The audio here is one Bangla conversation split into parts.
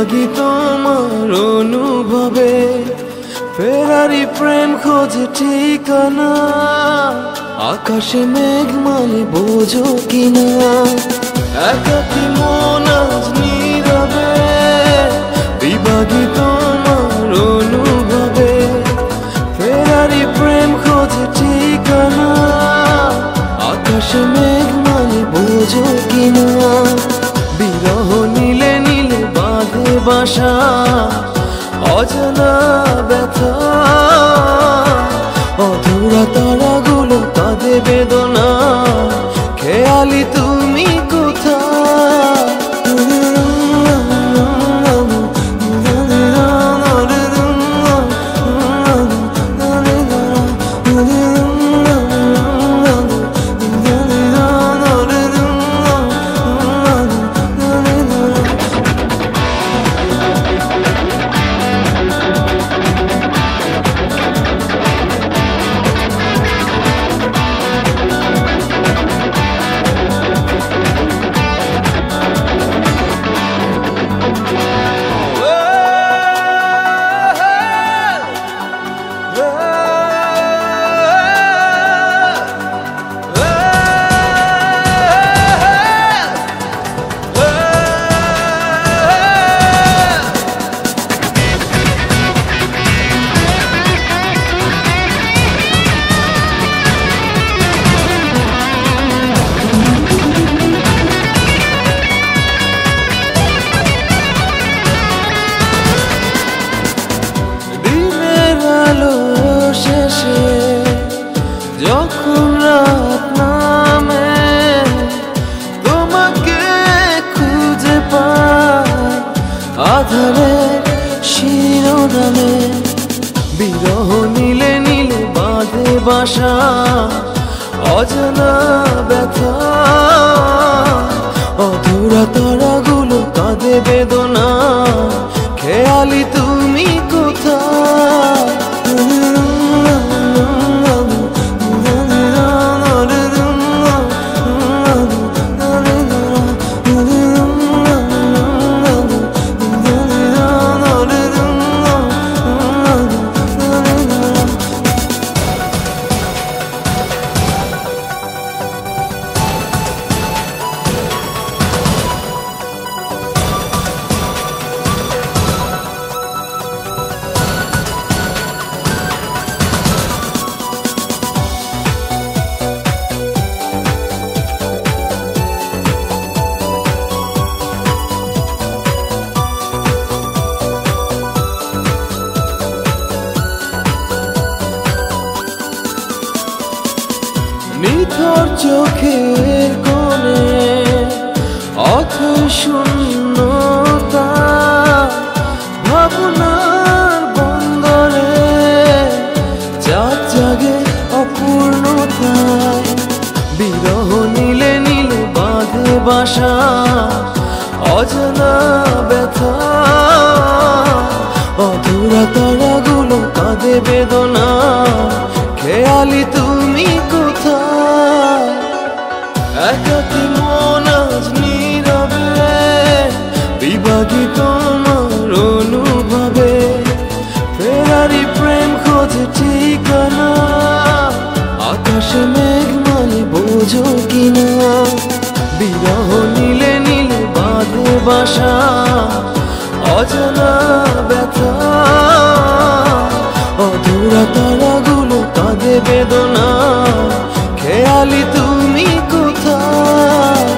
বিভাগী তোমার অনুভবে ফেরারি প্রেম খোঁজে ঠিকানা আকাশে মেঘ মানে বোঝো কিনা একাকী মন আজ নীরবে বিভাগী তোমার অনুভবে ফেরারি প্রেম খোঁজে ঠিকানা আকাশে মেঘ মানে বোঝো কিনা বিরহ নীলে নীলে বাঁধে বাসা অজানা ব্যথা অধুরা তারাগুলো কাঁদে বেদনা খেয়ালি তুমি কোথায় যখন রাত নামে তোমাকে খুঁজে পাই আধারে শিরোনামে বিরহ নীলে নীলে বাঁধে বাসা অজানা ব্যথা অধুরা তারাগুলো কাঁদে বেদনা খেয়ালি তুমি কোথায় নিথর চোখের কোণে অথই শূন্যতা ভাবনার বন্দরে চাঁদ জাগে অপূর্ণতায় বিরহ নীলে নীলে বাঁধে বাসা অজানা ব্যথা অধুরা তারাগুলো কাঁদে বেদনা খেয়ালি তুমি কোথায় একাকী মন আজ নীরবে বিভাগী তোমার অনুভবে ফেরারি প্রেম খোঁজে ঠিকানা আকাশে মেঘ মানে বোঝো কিনা বিরহ নীলে নীলে বাঁধে বাসা অজানা ব্যথা অধুরা তারাগুলো কাঁদে বেদনা খেয়ালি তুমি কোথায়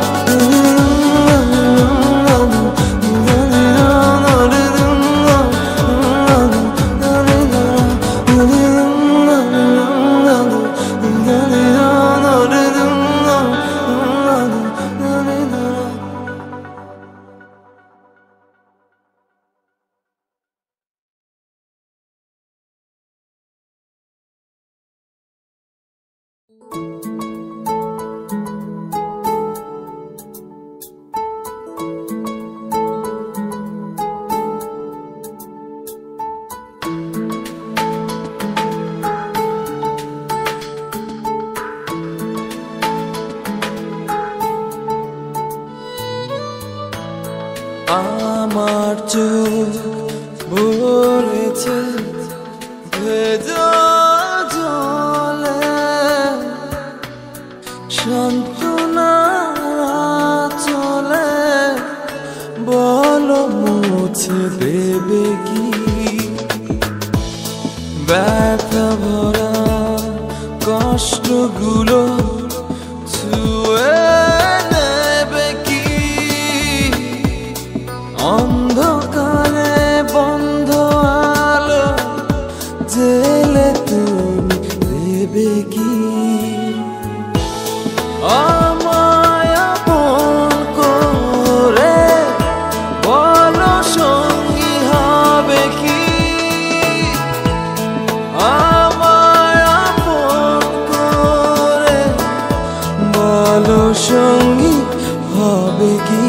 আমার চোখ ভরেছে ভেজা জলে, সান্ত্বনা চলে বলো মুছে দেবে কি ব্যথা ভরা কষ্টগুলো ছুঁয়ে নেবে কি অন্ধকারে বন্ধ আলো জেলে তুমি দেবে কি আমায় আপন করে বলো সঙ্গী হবে কি আমায় আপন করে বলো সঙ্গী হবে কি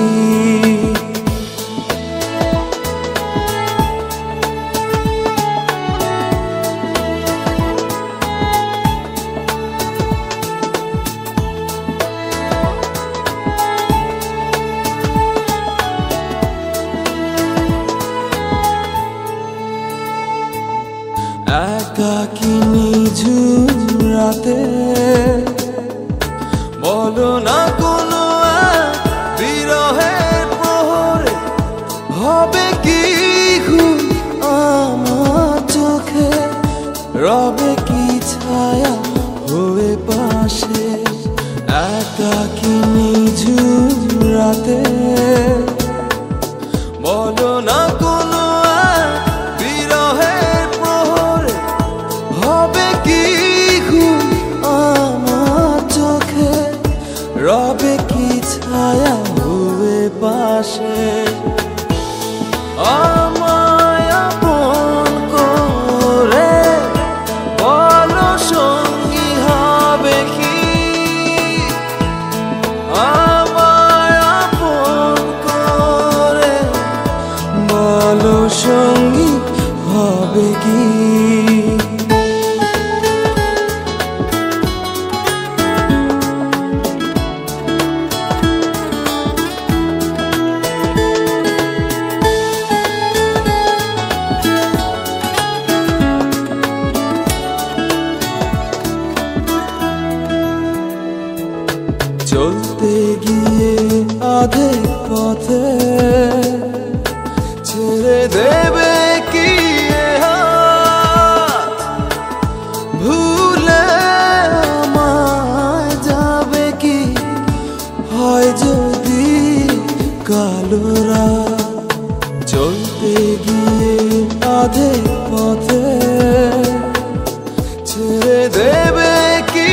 একাকী নিঝুম রাতে বলো না কোনো বিরহের প্রহরে হবে কি ঘুম আমার চোখে রবে কি ছায়া হয়ে পাশে একাকী নিঝুম রাতে বলো না কোনো বিরহের প্রহরে হবে কি ঘুম আমার চোখে রবে কি ছায়া হয়ে পাশে আমায় আপন করে বলো সঙ্গী হবে কি আমায় আপন করে বলো সঙ্গী হবে কি চলতে গিয়ে আধে পথে ছেড়ে দেবে কি হাত ভুলে আমায় যাবে কি হয় যদি কালো রাত চলতে গিয়ে আধে পথে ছেড়ে দেবে কি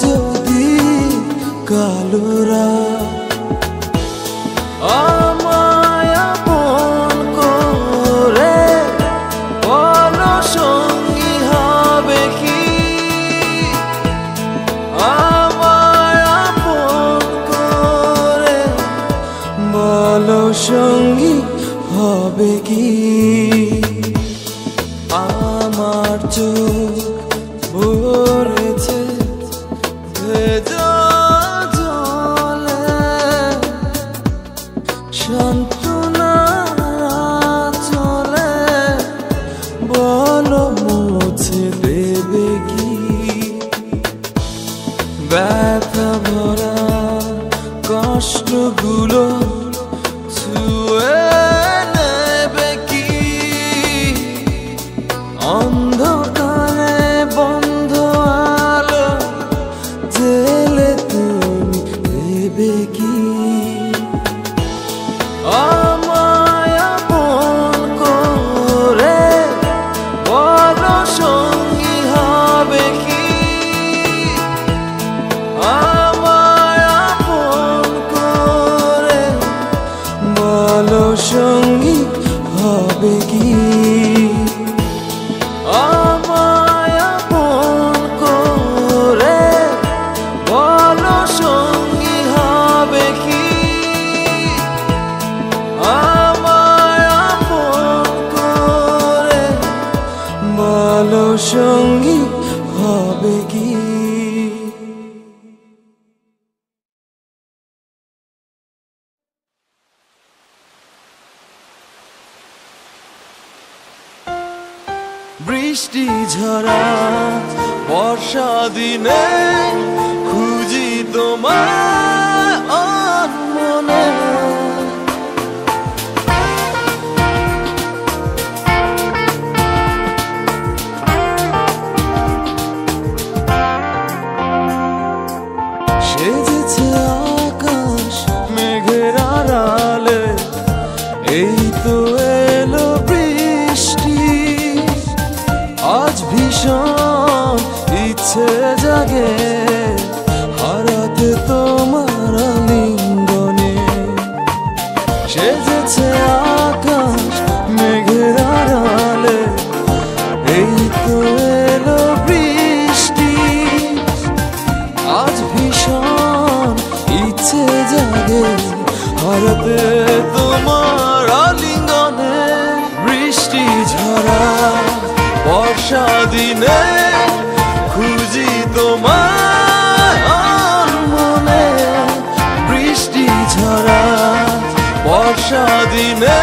যদি কালো রাত আমায় আপন করে বলো সঙ্গী হবে কি আমায় আপন করে বলো সঙ্গী হবে কি আমার চোখ ভরেছে ভেজা জলে, সান্ত্বনা চলে বলো মুছে দেবে কি ব্যথা ভরা কষ্টগুলো ছুঁয়ে নেবে কি অন্ধকারে বন্ধ আলো জেলে তুমি দেবে কি আমায় আপন করে বলো সঙ্গী হবে কি আমায় আপন করে বলো সঙ্গী হবে কি আমায় আপন করে বলো সঙ্গী হবে কি আমায় আপন করে বলো সঙ্গী হবে বৃষ্টি ঝরা বর্ষা দিনে খুঁজি তোমায় মনে। সেজেছে আকাশ মেঘের আড়ালে, এই তো এলো বৃষ্টি। আজ ভীষণ ইচ্ছে জাগে হারাতে তোমার আলিঙ্গনে। সেজেছে আকাশ মেঘের আড়ালে, এই তো এলো বৃষ্টি। আজ ভীষণ ইচ্ছে জাগে হারাতে তোমার আলিঙ্গনে। বৃষ্টি ঝরা বর্ষা দিনে খুঁজি তোমায় মনে। বৃষ্টি ঝরা বর্ষা দিনে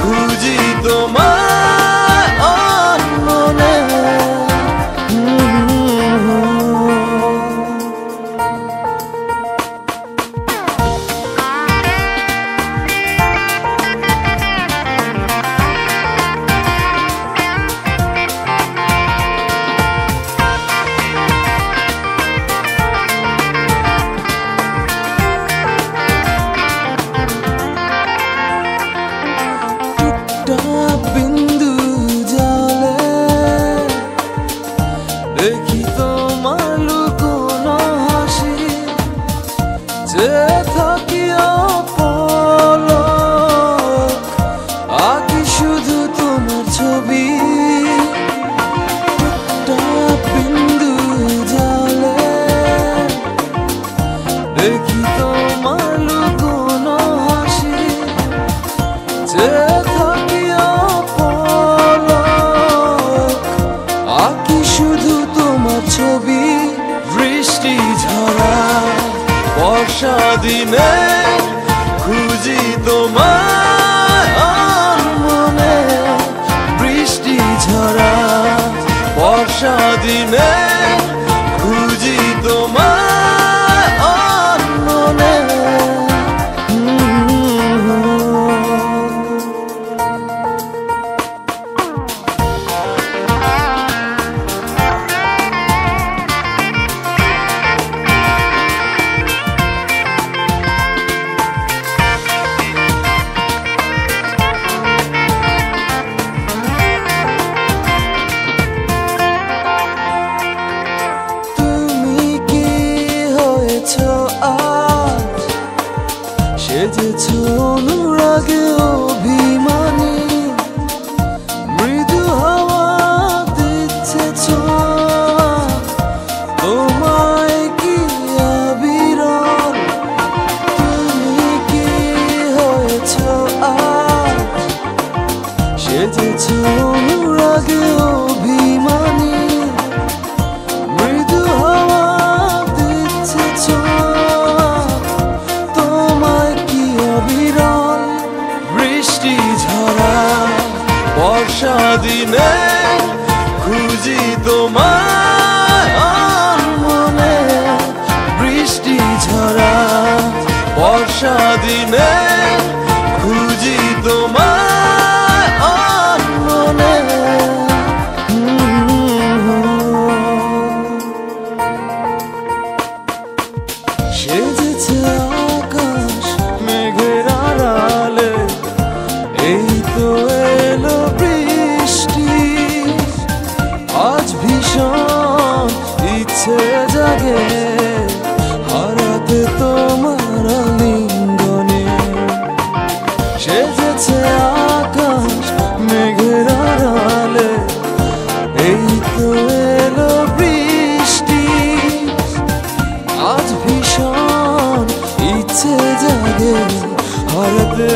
খুঁজি তোমায় মনে। বিন্দু জলে দেখি তোমার লুকোনো হাসি, যে থাকি অপলক আঁকি শুধু তোমার ছবি। বিন্দু জলে দেখি তোমার লুকোনো হাসি, যে ছবি। বৃষ্টি ঝরা বর্ষা দিনে খুঁজি তোমায় মনে। বৃষ্টি ঝরা বর্ষা দিনে খুঁজি তোমায় মনে। সেজেছ অনুরাগে অভিমানী, মৃদু হাওয়া দিচ্ছে ছোঁয়া তোমায় কি আবিরল। তুমি কি হয়েছ আজ, সেজেছ অনুরাগে অভিমানী, মৃদু হাওয়া দিচ্ছে ছোঁয়া তোমায় কি অবিরল। বৃষ্টি ঝরা বর্ষা দিনে খুঁজি তোমায় মনে। বৃষ্টি ঝরা বর্ষা দিনে খুঁজি তোমায় মনে। সেজেছে আকাশ মেঘের আড়ালে, এই তো এলো বৃষ্টি। আজ ভীষণ ইচ্ছে জাগে হারাতে তোমার আলিঙ্গনে। সেজেছে আকাশ মেঘের আড়ালে, এই তো এলো বৃষ্টি। আজ ভীষণ ইচ্ছে জাগে হারাতে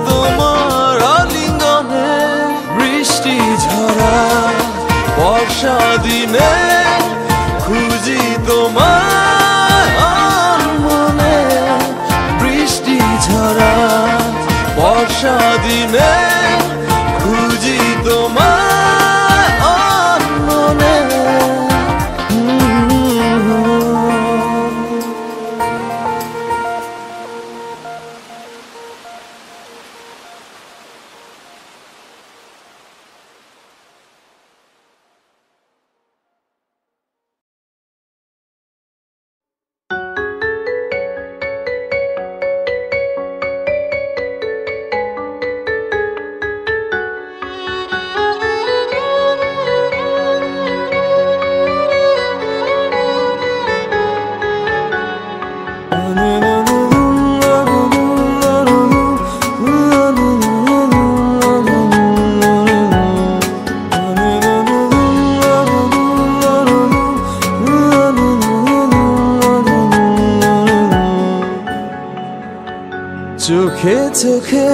তোমার আলিঙ্গনে। বৃষ্টি ঝরা বর্ষা দিনে খুঁজি তোমায় মনে। বৃষ্টি ঝরা বর্ষা দিনে খুঁজি তোমায় চোখে চোখে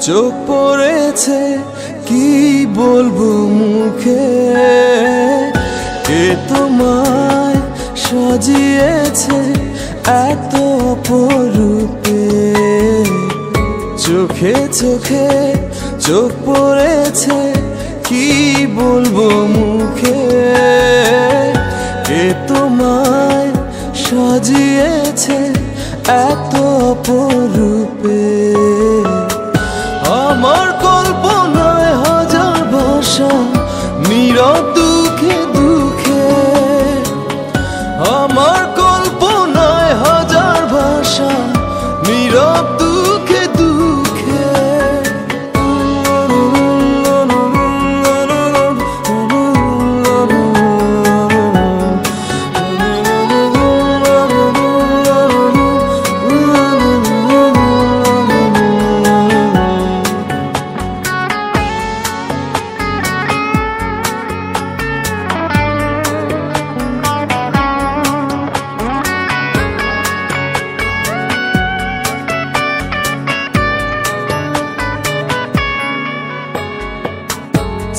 চোখ পড়েছে, কি বলবো মুখে। কে তোমায় সাজিয়েছে এত অপরূপে। চোখে চোখে চোখ পড়েছে, কি বলবো মুখে। কে তোমায় সাজিয়েছে এত অপরূপে। আমার কল্পনায় হাজার ভাষা, নীরব দুঃখে দুঃখে। আমার কল্পনায় হাজার ভাষা, নীরব দুঃখে দুঃখে।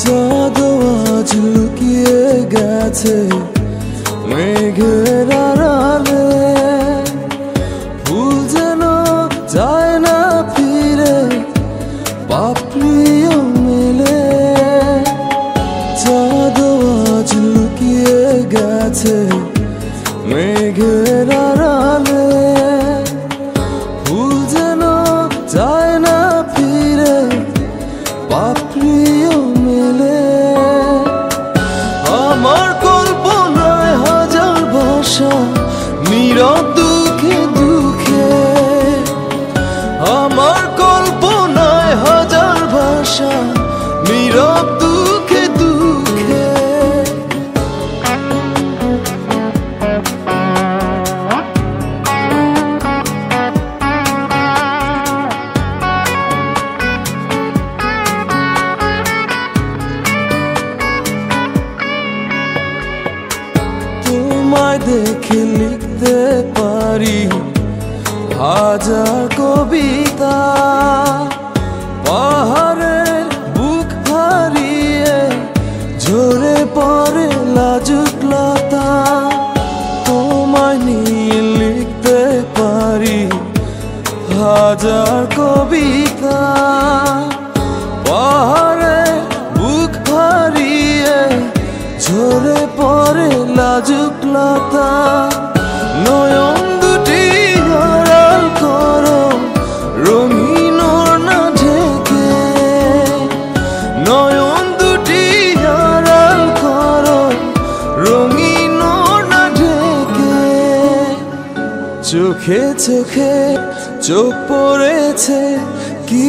চাঁদ আজ লুকিয়ে গেছে মেঘের আড়ালে। ফুল যেন যায় না ফিরে, পাপড়িও মেলে। চাঁদ আজ লুকিয়ে গেছে মেঘের আড়ালে। ফুল যেন যায় না ফিরে, পাপড়িও মেলে। আমার কল্পনায় হাজার ভাষা, নীরব দুঃখে দুঃখে। আমার কল্পনায় হাজার ভাষা, নীরব দুঃখে দুঃখে। তোমায় দেখে লিখতে পারি হাজার কবিতা। পাহাড়ের বুক হারিয়ে ঝরে পড়ে লাজুক লতা। তোমায় নিয়ে লিখতে পারি হাজার কবিতা। পাহাড়ের বুক হারিয়ে ঝরে পড়ে লাজুক লতা। নয়ন দুটি আড়াল করো রঙিন ওড়না ঢেকে। নয়ন দুটি আড়াল করো রঙিন ওড়না ঢেকে। চোখে চোখে চোখ পড়েছে, কি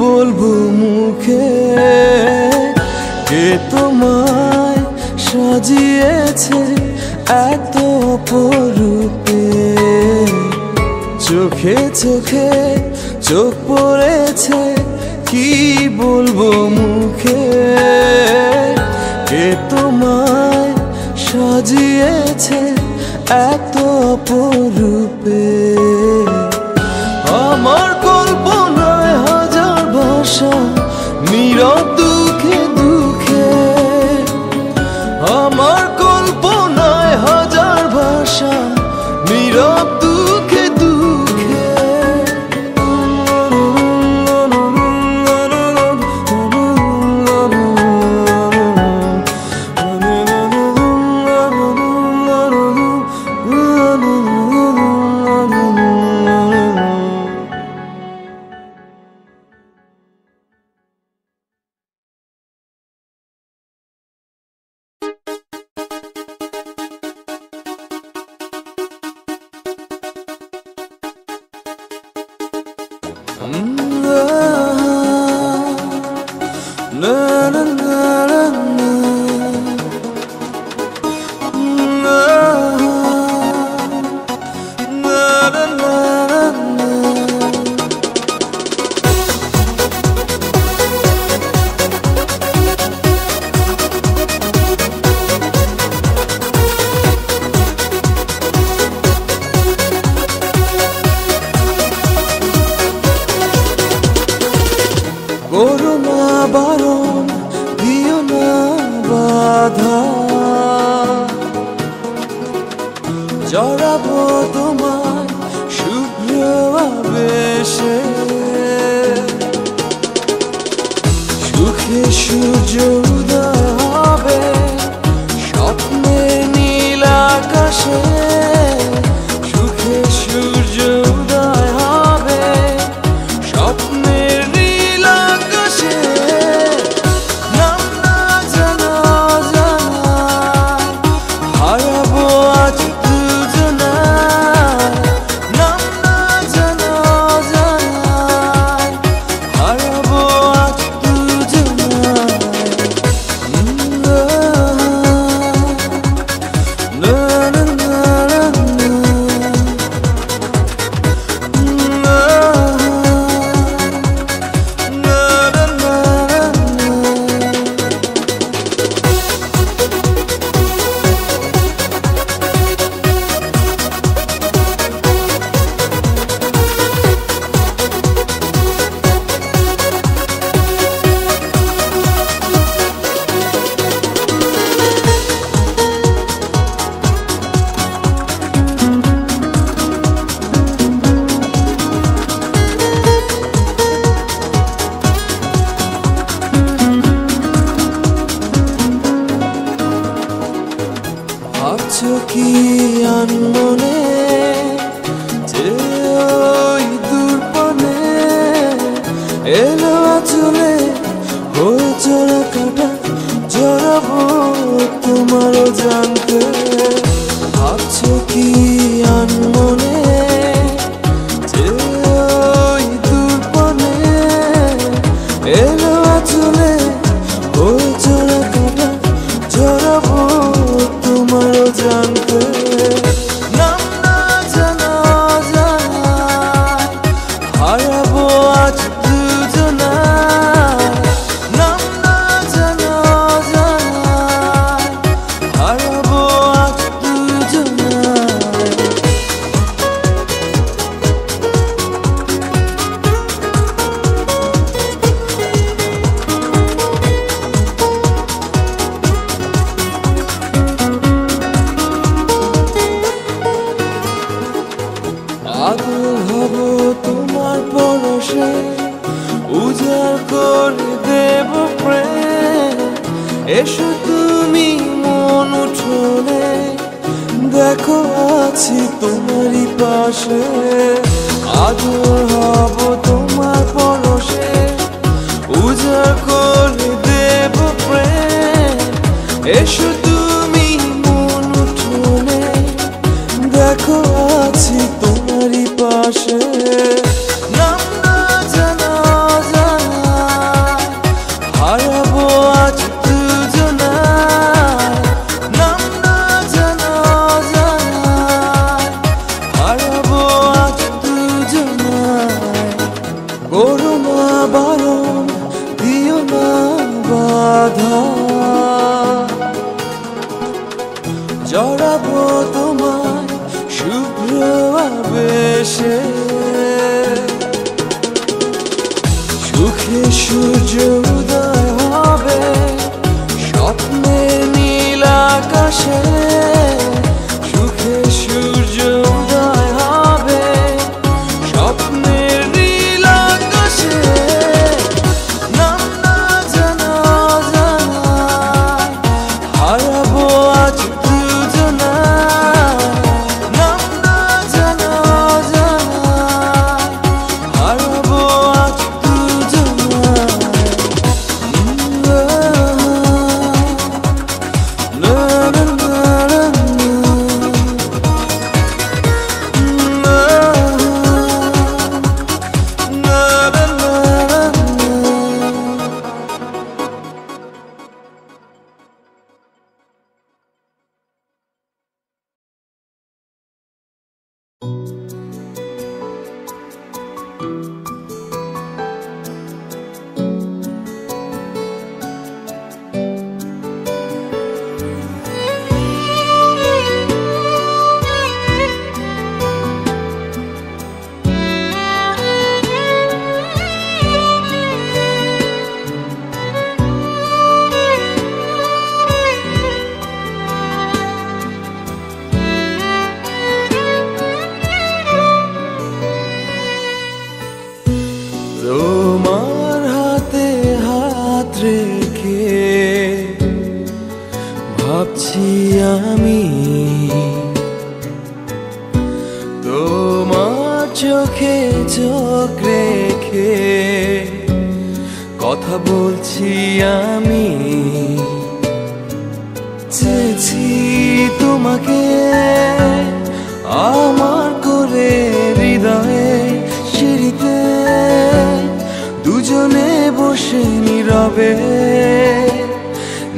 বলবো মুখে। কে তোমায় সাজিয়েছে এত অপরূপে। চোখে চোখে চোখ পড়েছে, কি বলবো মুখে। কে তোমায় সাজিয়েছে এত অপরূপে। আমার কল্পনায় হাজার ভাষা, নীরব দুঃখে দুঃখে। আমার কল্পনায় হাজার ভাষা, নীরব দুঃখে দুঃখে। করো না বারণ, দিও না বাধা, জড়াবো তোমায় শুভ্র আবেশে, সুখে সূর্য উদয় হবে স্বপ্নে নীল আকাশে, সুখে সূর্য উদয় হবে স্বপ্নের নীল আকাশে। নাম না জানা জানায় হারাবো আজ দুজনায়, নাম না জানা জানায় হারাবো আজ দুজনায়। ভাবছো কি আনমনে যে ওই দূরপানে এলো আঁচলে হয়ে চড়া কাটা, জড়াবো তোমারও জানতে। ভাবছো কি আনমনে যে ওই দূরপানে এলো আঁচলে হয়ে চড়া কাটা, জড়াবো তোমারও জানতে। নাম না জানা জানায় হারাবো আজ দুজনায়, নাম না জানা জানায় হারাবো আজ দুজনায়। পাগল হব তোমার পরশে, উজাড় করে দেব প্রেম, এসো তুমি মন উঠোনে, দেখো আছি তোমারই পাশে। পাগল হব তোমার পরশে, উজাড় করে দেব প্রেম, এসো তুমি মন উঠোনে, দেখো আছি তোমারই পাশে। নাম না জানা জানায় হারাবো আজ দুজনায়, নাম না জানা জানায় হারাবো আজ দুজনায়। করো না বারণ, দিও না বাধা, জড়াবো তোমায় শুভ্র আবেশে, সুখে সূর্য উদয় হবে স্বপ্নে নীল আকাশে, সুখে সূর্য উদয় হবে স্বপ্নের নীল আকাশে। নাম না জানা জানায় হারাবো আজ দুজনায়, নাম না জানা জানায় হারাবো আজ দুজনায়। রেখে ভাবছি আমি তোমার চোখে চোখ রেখে কথা বলছি আমি চেয়েছি তোমাকে আমার করে হৃদয়ে সিঁড়িতে দুজনে বসে নীরবে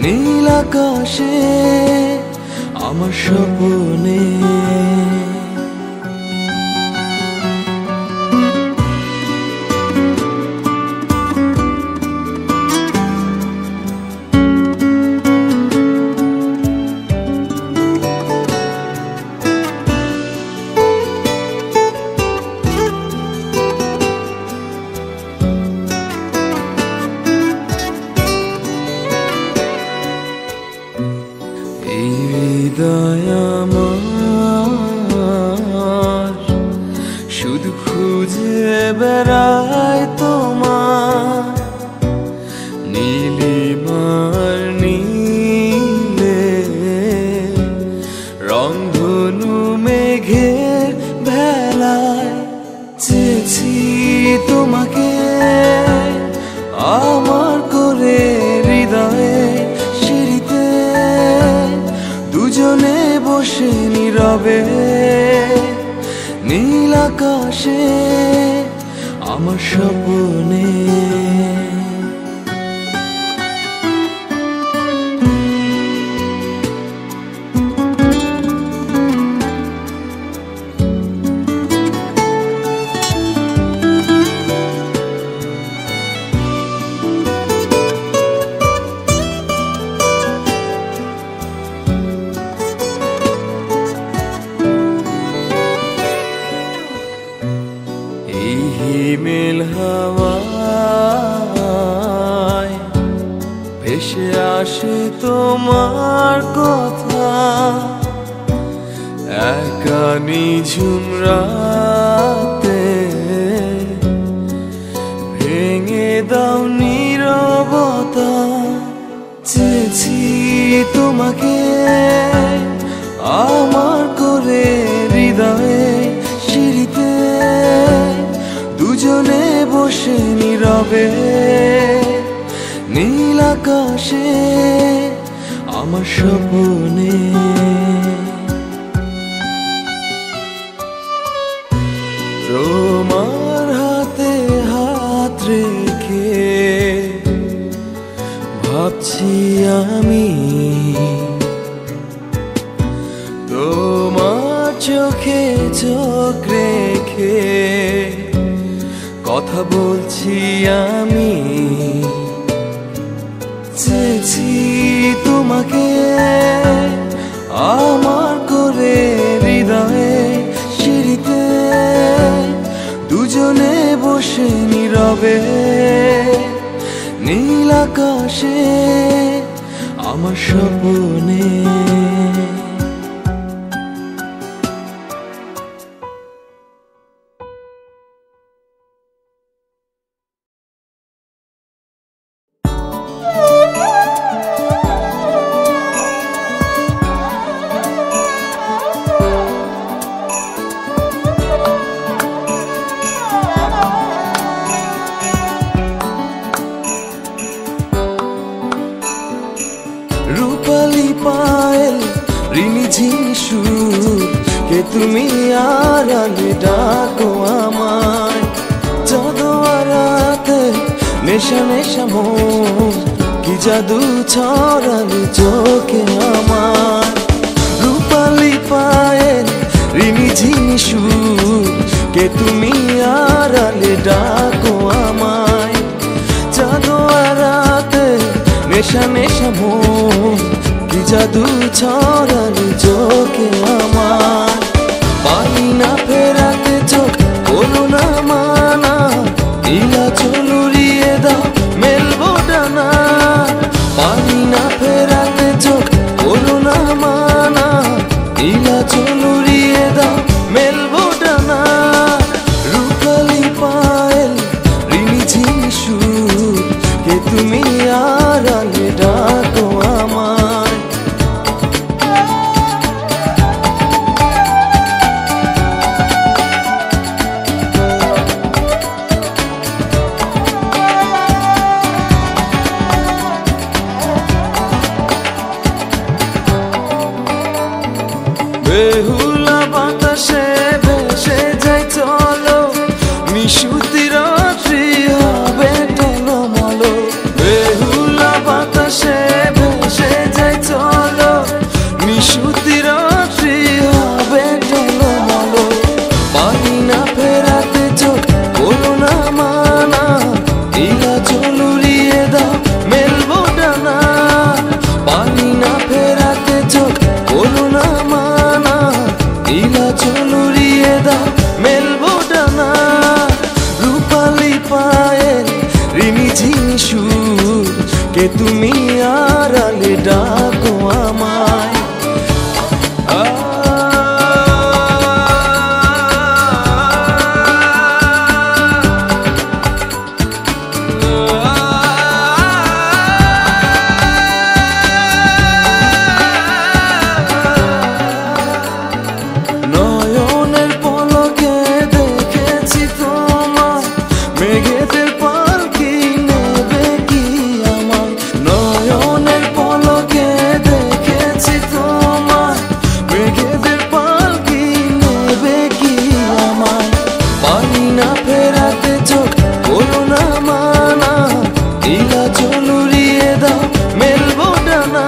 নীল আকাশে আমার স্বপ্নে হৃদয় আমার শুধু খুঁজে বেড়ায় তোমার নীলিমার নীলে রংধনু মেঘের ভেলায় চেয়েছি তোমাকে আমার করে হৃদয়ে সিঁড়িতে দুজনে বসে নীরবে নীল আকাশে আমার স্বপ্নে হিমেল হাওয়ায় ভেসে আসে তোমার কথা একা নিঝুম রাতে ভেঙে দাও নীরবতা চেয়েছি তোমাকে আমার করে হৃদয়ে সিঁড়িতে দুজনে বসে নীরবে নীল আকাশে আমার স্বপ্নে তোমার হাতে হাত রেখে ভাবছি আমি তোমার চোখে চোখ রেখে কথা বলছি আমি চেয়েছি তোমাকে আমার করে হৃদয়ে সিঁড়িতে দুজনে বসে নীরবে নীল আকাশে আমার স্বপ্নে রূপালী পায়েল রিনিঝিনি সুর কে তুমি আড়ালে ডাকো আমায় যদোয়ারাতে নেশা নেশা মন কি জাদু ছড়ালে চোখে আমার রূপালী পায়েল রিনিঝিনি সুর কে তুমি আড়ালে ডাকো আমায় যদোয়ারাতে নেশা নেশা মন কি জাদু ছড়ালে চোখে আমার পারি না ফেরাতে চোখ করো না মানা ইলা চলুরিয়ে দাও মেলবো ডানা পারি না ফেরাতে চোখ করো না মানা ইলা চলুরিয়ে দাও মেলবো ডানা রূপালী পায়েল রিনিঝিনি সুর কে তুমি বাতাসে ভেসে যাই চলো, নিশুতি রাত্রি হবে টলমলো। বেহুলা বাতাসে ভেসে যাই চলো, নিশুতি রাত্রি হবে টলমলো। পারি না ফেরাতে চোখ বলো না মানা, ইলা চলুরিয়ে দাও মেলবো ডানা। পারি না ফেরাতে চোখ বলো না মানা, ইলা চলুরিয়ে দাও মেলবো ডানা। রূপালি পায়ের রিমি ঝিমি সুর, কে তুমি আড়ালে ডাকো আমায়। নয়নের পলকে দেখেছি তোমায়, মেঘেদের পালকি নেবে কি আমায়। নয়নের পলকে দেখেছি তোমায়, মেঘেদের পালকি নেবে কি আমায়। পারি না ফেরাতে চোখ বলো না মানা, ইলা চলুরিয়ে দাও মেলবো ডানা।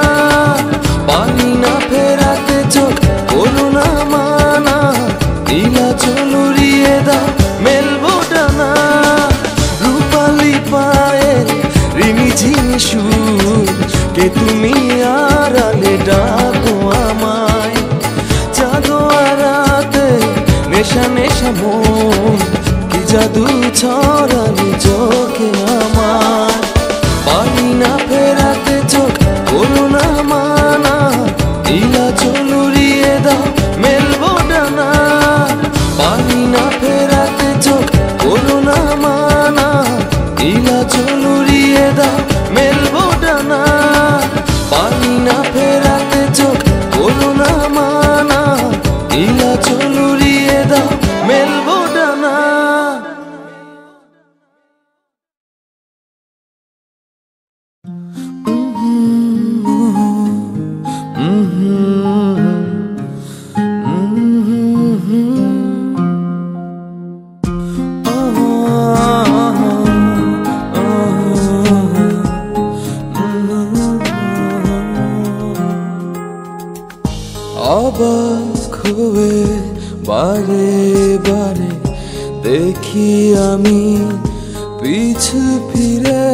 পারি না ফেরাতে চোখ বলো না মানা, ইলা চলুরিয়ে দাও মেলবো ডানা। রূপালি পায়ের রিমি ঝিমি সুর, কে তুমি আড়ালে ডাকো আমায়। জাগোয়া রাতে নেশা নেশা মন, কি জাদু ছড়ালি চোখে আমার। পারি না ফেরাতে চোখ বলো না মানা, ইলা চলুরিয়ে দাও মেলবো ডানা। পারি না ফেরাতে চোখ বলো না মানা, ইলা চলুরিয়ে দাও মেলবো ডানা। পারি না ফেরাতে চোখ বলো না মানা, ইলা চলুরিয়ে দাও মেলবো ডানা। অবাক হয়ে বারে বারে দেখি আমি পিছু ফিরে,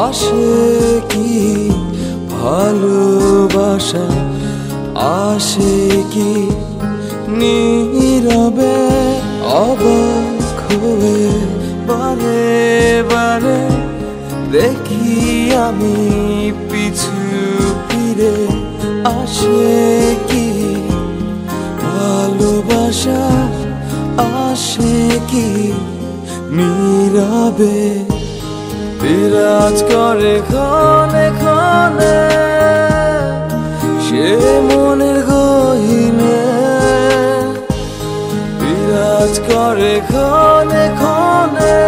আসে কি ভালোবাসা, আসে কি নীরবে। অবাক হয়ে বারে বারে দেখি আমি পিছু ফিরে, আসে কি ভালোবাসা, আসে কি নীরবে। বিরাজ করে ক্ষণে ক্ষণে সে মনের গহীনে, বিরাজ করে ক্ষণে ক্ষণে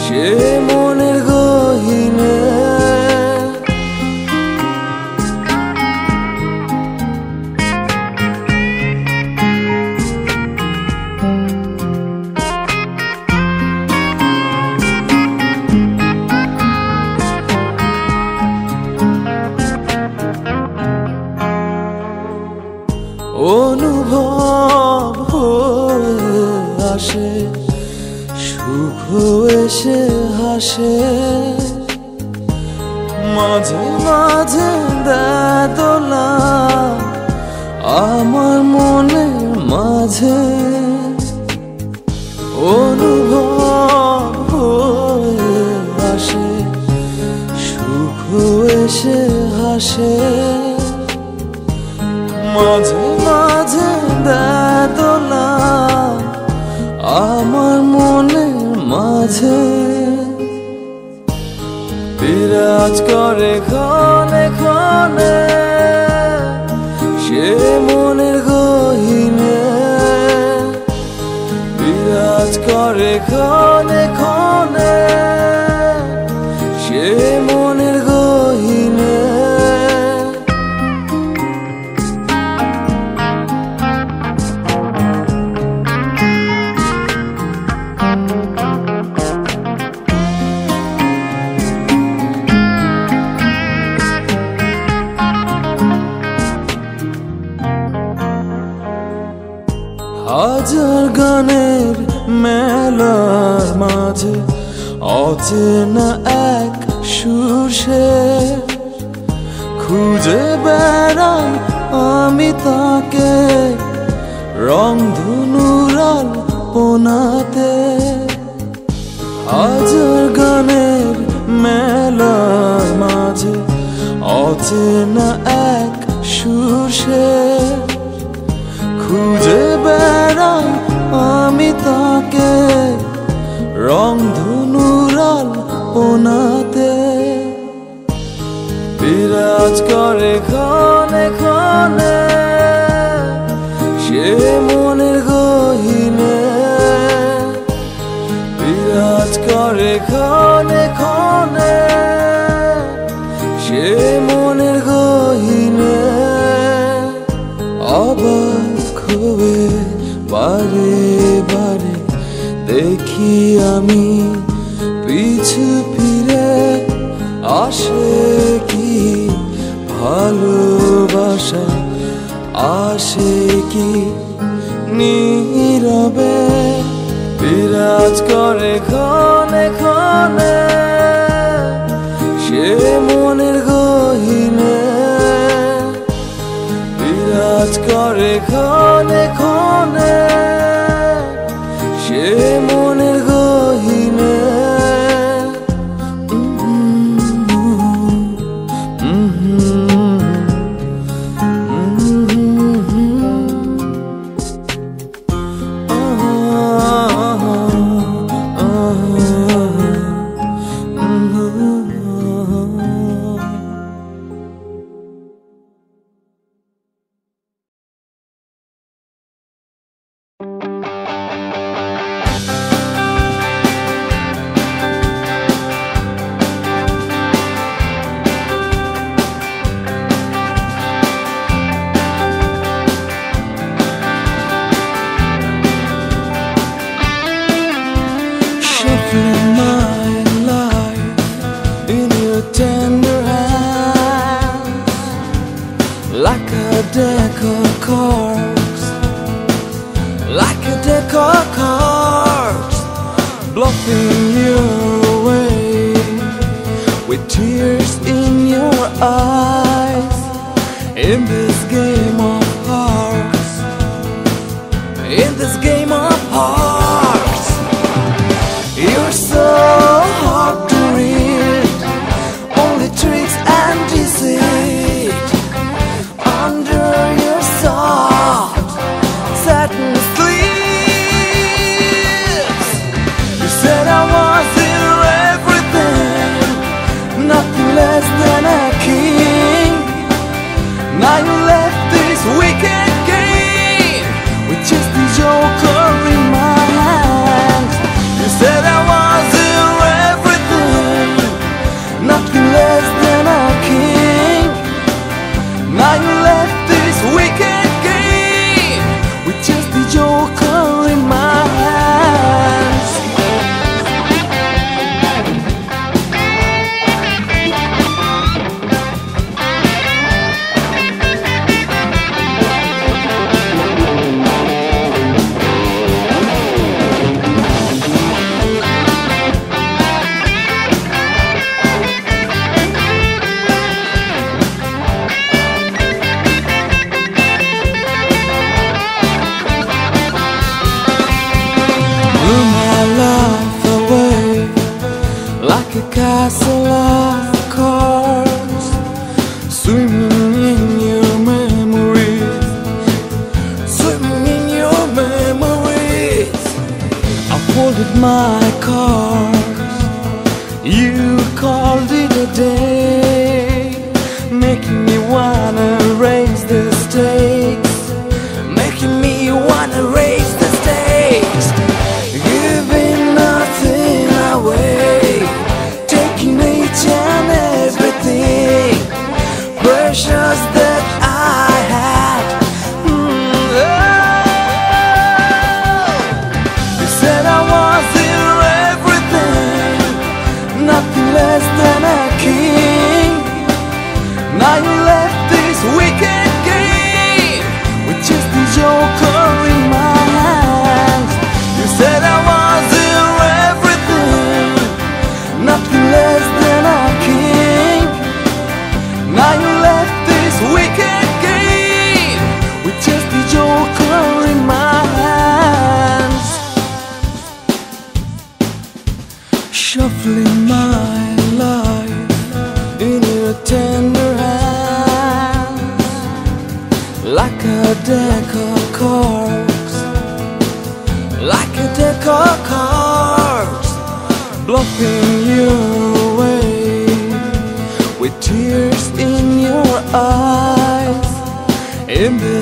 সে মনের গহীনে। অনুভব হয়ে আসে, সুখ এসে হাসে, মাঝে মাঝে দেয় দোলা আমার মনের মাঝে। অনুভব হয়ে আসে, সুখ এসে হাসে, মাঝে মাঝে দেয় দোলা আমার মনের মাঝে। বিরাজ করে ক্ষণে ক্ষণে সে মনের গহীনে, বিরাজ করে ক্ষণে ক্ষণে সে মনের গহীনে। অচেনা এক সুর সে খুঁজে বেড়াই আমি তাকে রংধনুর আলপনাতে। হাজার গানের মেলার মাঝে অচেনা এক সুর সে খুঁজে বেড়াই আমি তাকে রংধনুর আলপনাতে। বিরাজ করে ক্ষণে ক্ষণে সে মনের গহীনে, বিরাজ করে ক্ষণে ক্ষণে সে মনের গহীনে। অবাক হয়ে বারে বারে দেখি আমি পিছু ফিরে, আসে কি ভালোবাসা, আসে কি নীরবে। বিরাজ করে ক্ষণে ক্ষণে সে মনের গহীনে, বিরাজ করে ক্ষণে ক্ষণে সে মনের গহীনে। Like a deck of cards, like a deck of cards, bluffing you away with tears in your eyes. In this game of hearts, in this game of hearts, you're so hard to read, only tricks and deceit under your soft satin sleeves. You said I was your everything, nothing less than a king. Now you left this wicked game with just the joker in my hand. You said I was your everything, nothing less than a king. Now you left this wicked game with just the joker in my hands. Blew my life away like a castle of cards, swimming in your memories, swimming in your memories. I folded my cards, you called it a day, making me wanna raise the stakes, making me wanna raise the stakes. Giving nothing away, taking each and everything precious that I had. You said I was your everything, nothing less than a king. Now you left this wicked game with just the joker in my hands. You said I was your everything, Settling my life in your tender hands, like a deck of cards, like a deck of cards, bluffing you away with tears in your eyes. In the